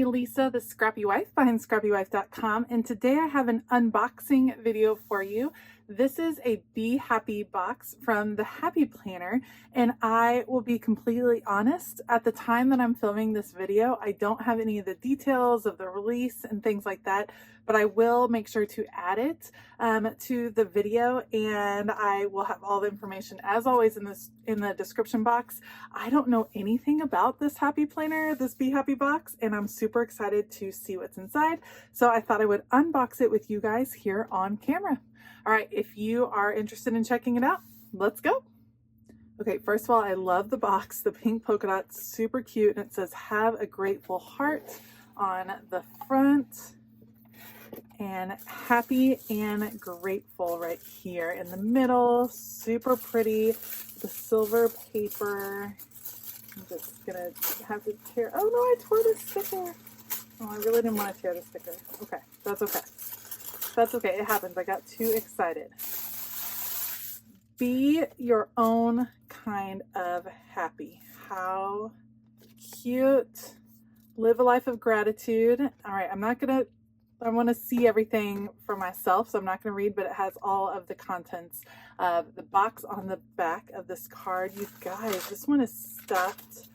me, Lisa, the Scrappy Wife behind ScrappyWife.com, and today I have an unboxing video for you. This is a Be Happy box from the Happy Planner, and I will be completely honest, at the time that I'm filming this video, I don't have any of the details of the release and things like that, but I will make sure to add it to the video, and I will have all the information as always in the description box. I don't know anything about this Happy Planner, this Be Happy box, and I'm super excited to see what's inside. So I thought I would unbox it with you guys here on camera. All right, if you are interested in checking it out, let's go. Okay, first of all, I love the box, the pink polka dots, super cute, and it says "Have a Grateful Heart" on the front, and happy and grateful right here in the middle. Super pretty, the silver paper. I'm just gonna have to tear, oh no, I tore the sticker. Oh, I really didn't want to tear the sticker. Okay, that's okay. That's okay, it happens. I got too excited. Be your own kind of happy. How cute. Live a life of gratitude. All right, I want to see everything for myself, so I'm not going to read, but it has all of the contents of the box on the back of this card. You guys, this one is stuffed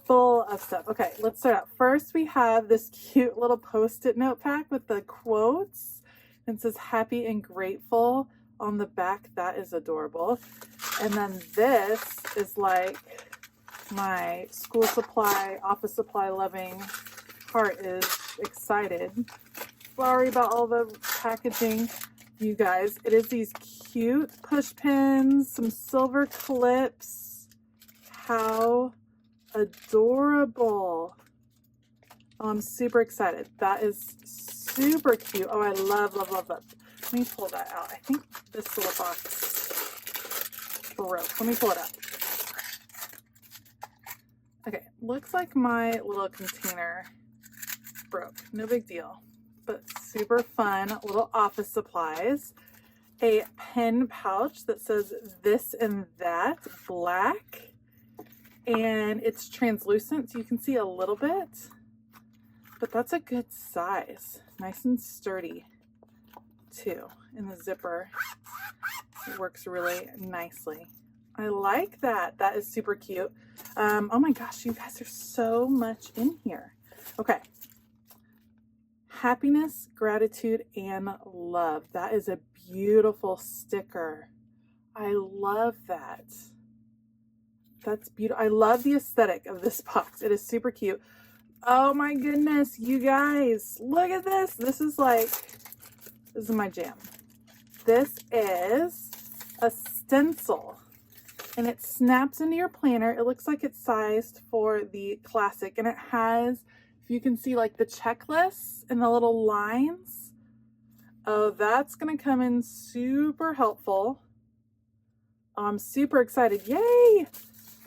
full of stuff. Okay, let's start out. First, we have this cute little post-it note pack with the quotes. It says "Happy and Grateful" on the back. That is adorable. And then this is like my school supply, office supply loving heart is excited. Sorry about all the packaging, you guys. It is these cute push pins, some silver clips. How adorable. Oh, I'm super excited. That is super cute. Oh, I love, love, love, love. Let me pull that out. I think this little box broke. Let me pull it out. Okay, looks like my little container broke. No big deal, but super fun little office supplies. A pen pouch that says "This and That" black, and it's translucent so you can see a little bit, but that's a good size. Nice and sturdy too, and the zipper works really nicely. I like that. That is super cute. Oh my gosh, you guys, there's so much in here. Okay. Happiness, gratitude, and love. That is a beautiful sticker. I love that. That's beautiful. I love the aesthetic of this box. It is super cute. Oh my goodness, you guys, look at this. This is my jam. This is a stencil, and it snaps into your planner. It looks like it's sized for the classic, and it has, if you can see, like the checklists and the little lines. Oh, that's gonna come in super helpful. I'm super excited. Yay!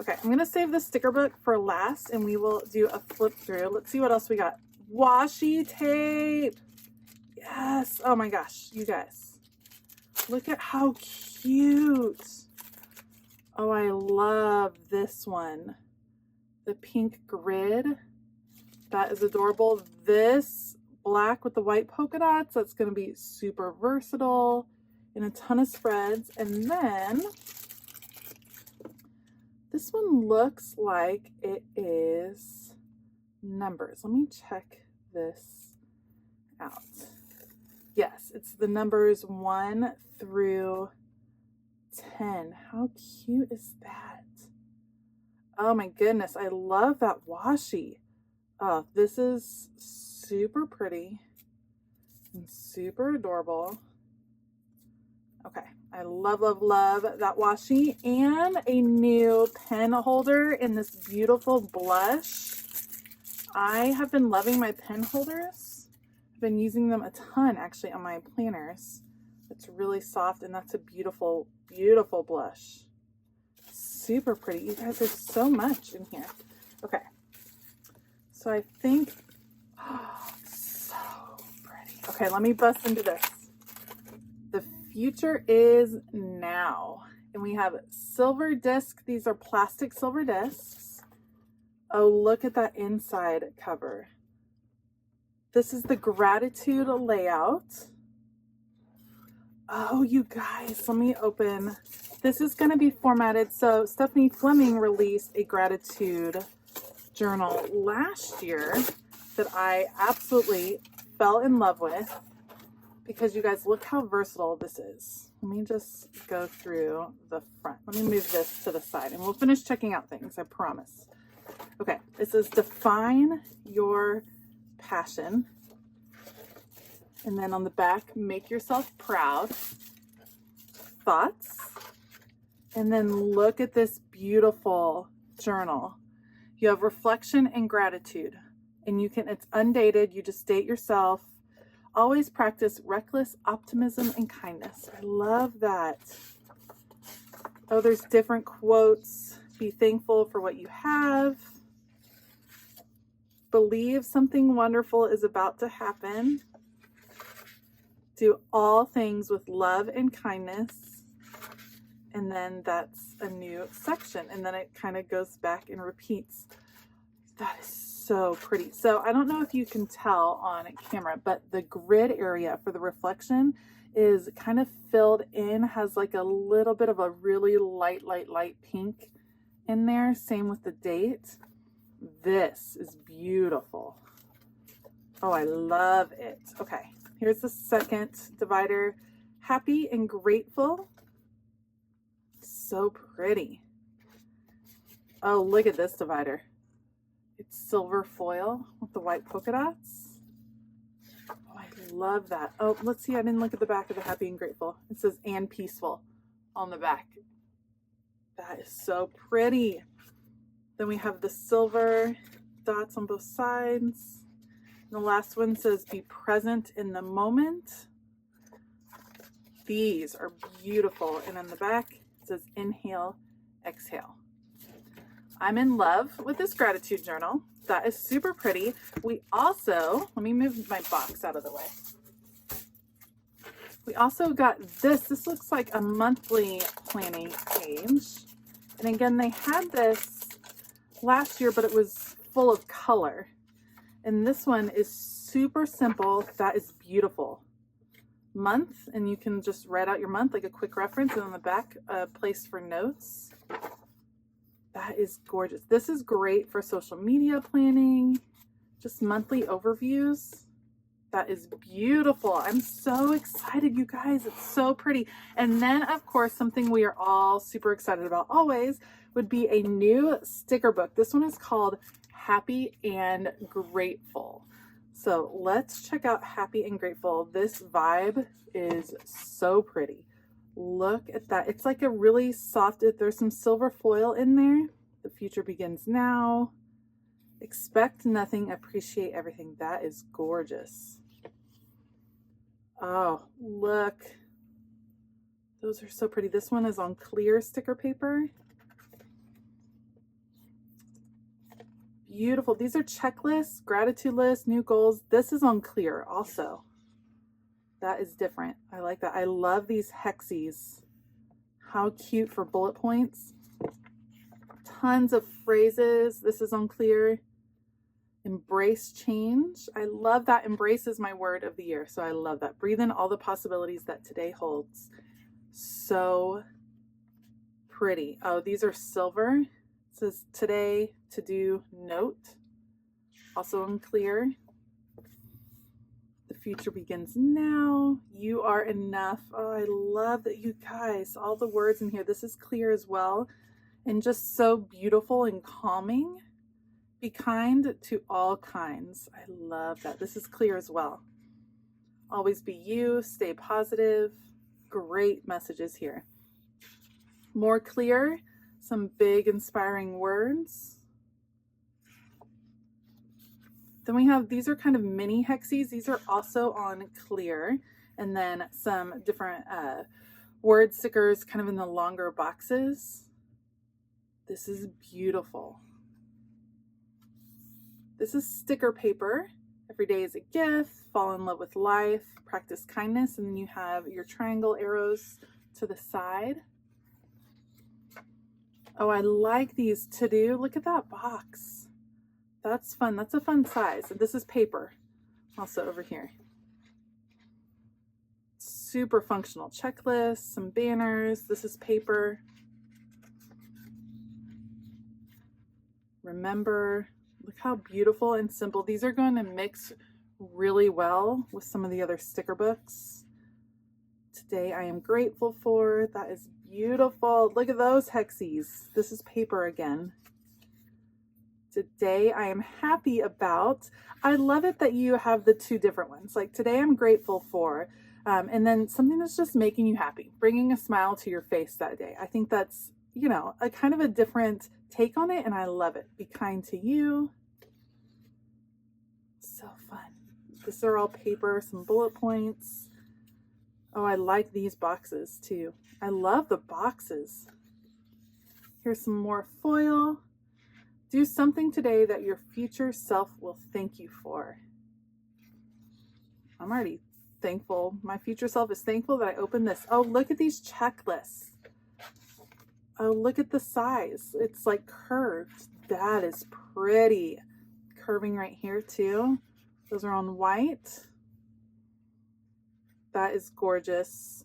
Okay, I'm gonna save the sticker book for last, and we will do a flip through. Let's see what else we got. Washi tape. Yes. Oh my gosh, you guys. Look at how cute. Oh, I love this one. The pink grid. That is adorable. This black with the white polka dots, that's going to be super versatile in a ton of spreads. And then this one looks like it is numbers. Let me check this out. Yes, it's the numbers 1 through 10. How cute is that? Oh my goodness, I love that washi. Oh, this is super pretty and super adorable. Okay, I love, love, love that washi, and a new pen holder in this beautiful blush. I have been loving my pen holders. I've been using them a ton actually on my planners. It's really soft, and that's a beautiful, beautiful blush. Super pretty. You guys, there's so much in here. Okay. So I think, oh, so pretty. Okay, let me bust into this. The future is now. And we have silver disc. These are plastic silver discs. Oh, look at that inside cover. This is the gratitude layout. Oh, you guys, let me open. This is going to be formatted. So Stephanie Fleming released a gratitude journal last year that I absolutely fell in love with, because you guys, look how versatile this is. Let me just go through the front. Let me move this to the side and we'll finish checking out things, I promise. Okay, it says define your passion. And then on the back, make yourself proud. Thoughts. And then look at this beautiful journal. You have reflection and gratitude. And you can, it's undated, you just date yourself. Always practice reckless optimism and kindness. I love that. Oh, there's different quotes. Be thankful for what you have. Believe something wonderful is about to happen. Do all things with love and kindness. And then that's a new section. And then it kind of goes back and repeats. That is so pretty. So I don't know if you can tell on camera, but the grid area for the reflection is kind of filled in, has like a little bit of a really light pink in there. Same with the date. This is beautiful. Oh, I love it. Okay, here's the second divider. Happy and grateful. So pretty. Oh, look at this divider. It's silver foil with the white polka dots. Oh, I love that. Oh, let's see. I didn't look at the back of the happy and grateful. It says and peaceful on the back. That is so pretty. Then we have the silver dots on both sides. And the last one says be present in the moment. These are beautiful. And on the back, it says inhale, exhale. I'm in love with this gratitude journal. That is super pretty. We also, let me move my box out of the way. We also got this. This looks like a monthly planning page. And again, they had this last year, but it was full of color. And this one is super simple. That is beautiful. Month, and you can just write out your month, like a quick reference, and on the back, a place for notes. That is gorgeous. This is great for social media planning, just monthly overviews. That is beautiful. I'm so excited, you guys. It's so pretty. And then, of course, something we are all super excited about always would be a new sticker book. This one is called Happy and Grateful. So let's check out Happy and Grateful. This vibe is so pretty. Look at that. It's like a really soft, there's some silver foil in there. The future begins now. Expect nothing, appreciate everything. That is gorgeous. Oh, look. Those are so pretty. This one is on clear sticker paper. Beautiful. These are checklists, gratitude lists, new goals. This is on clear also. That is different. I like that. I love these hexies. How cute for bullet points. Tons of phrases. This is on clear. Embrace change. I love that. Embrace is my word of the year. So I love that. Breathe in all the possibilities that today holds. So pretty. Oh, these are silver. It says today to do note. Also unclear. The future begins now. You are enough. Oh, I love that, you guys. All the words in here. This is clear as well. And just so beautiful and calming. Be kind to all kinds. I love that. This is clear as well. Always be you. Stay positive. Great messages here. More clear. Some big inspiring words. Then we have, these are kind of mini hexies. These are also on clear. And then some different word stickers kind of in the longer boxes. This is beautiful. This is sticker paper. Every day is a gift. Fall in love with life. Practice kindness. And then you have your triangle arrows to the side. Oh, I like these to do. Look at that box. That's fun. That's a fun size. And this is paper. Also over here. Super functional checklist, some banners. This is paper. Remember, look how beautiful and simple. These are going to mix really well with some of the other sticker books. Today I am grateful for. That is beautiful. Look at those hexies. This is paper again. Today I am happy about. I love it that you have the two different ones. Like today I'm grateful for, and then something that's just making you happy, bringing a smile to your face that day. I think that's, you know, a kind of a different take on it, and I love it. Be kind to you. So fun. These are all paper, some bullet points. Oh, I like these boxes too. I love the boxes. Here's some more foil. Do something today that your future self will thank you for. I'm already thankful. My future self is thankful that I opened this. Oh, look at these checklists. Oh, look at the size. It's like curved. That is pretty. Curving right here too. Those are on white. That is gorgeous.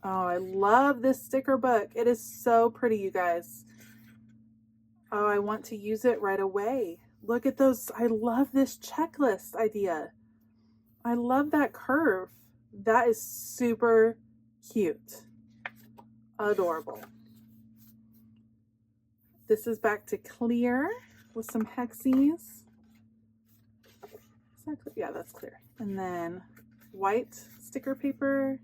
Oh, I love this sticker book. It is so pretty, you guys. Oh, I want to use it right away. Look at those. I love this checklist idea. I love that curve. That is super cute. Adorable. This is back to clear with some hexies. Is that clear? Yeah, that's clear. And then white sticker paper.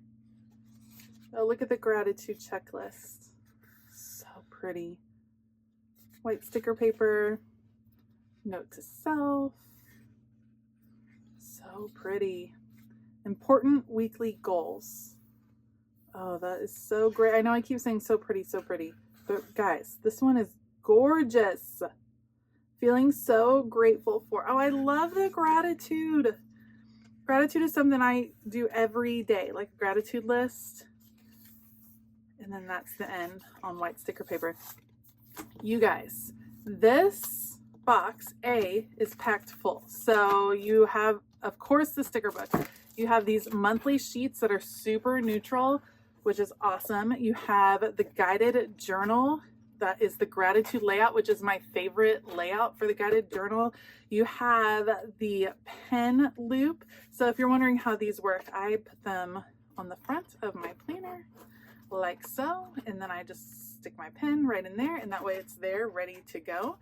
Oh, look at the gratitude checklist. So pretty. White sticker paper. Note to self. So pretty. Important weekly goals. Oh, that is so great. I know I keep saying so pretty, but guys, this one is gorgeous. Feeling so grateful for. Oh, I love the gratitude. Gratitude is something I do every day, like a gratitude list. And then that's the end on white sticker paper. You guys, this box A is packed full. So you have, of course, the sticker book. You have these monthly sheets that are super neutral, which is awesome. You have the guided journal. That is the gratitude layout, which is my favorite layout for the guided journal. You have the pen loop. So if you're wondering how these work, I put them on the front of my planner like so, and then I just stick my pen right in there, and that way it's there ready to go.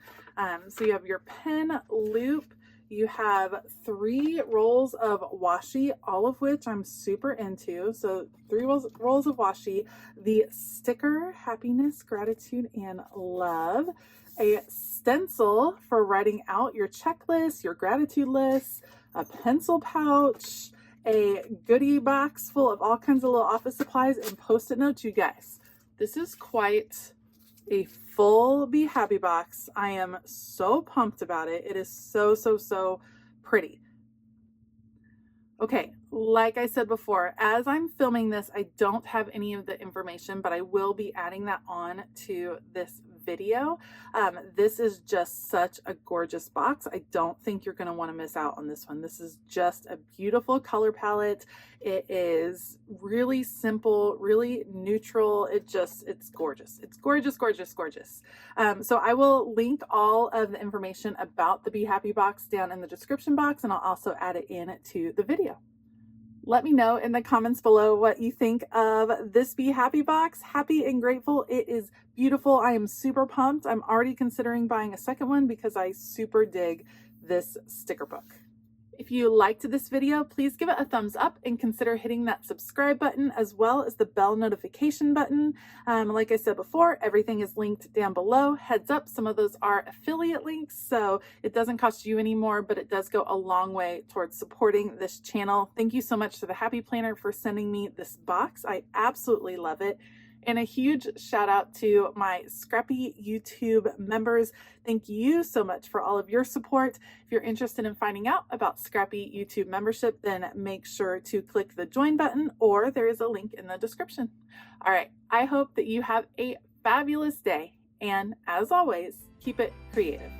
So you have your pen loop. You have 3 rolls of washi, all of which I'm super into. So 3 rolls of washi, the sticker, happiness, gratitude, and love, a stencil for writing out your checklist, your gratitude list, a pencil pouch, a goodie box full of all kinds of little office supplies, and Post-it notes. You guys, this is quite a full Be Happy box. I am so pumped about it. It is so pretty. Okay, like I said before, as I'm filming this, I don't have any of the information, but I will be adding that on to this video. This is just such a gorgeous box. I don't think you're going to want to miss out on this one. This is just a beautiful color palette. It is really simple, really neutral. It's gorgeous. It's gorgeous. So I will link all of the information about the Be Happy box down in the description box, and I'll also add it in to the video. Let me know in the comments below what you think of this Be Happy box. Happy and grateful. It is beautiful. I am super pumped. I'm already considering buying a second one because I super dig this sticker book. If you liked this video, please give it a thumbs up and consider hitting that subscribe button as well as the bell notification button. Like I said before, everything is linked down below. Heads up, some of those are affiliate links, so it doesn't cost you any more, but it does go a long way towards supporting this channel. Thank you so much to the Happy Planner for sending me this box. I absolutely love it. And a huge shout out to my Scrappy YouTube members. Thank you so much for all of your support. If you're interested in finding out about Scrappy YouTube membership, then make sure to click the join button, or there is a link in the description. All right, I hope that you have a fabulous day. And as always, keep it creative.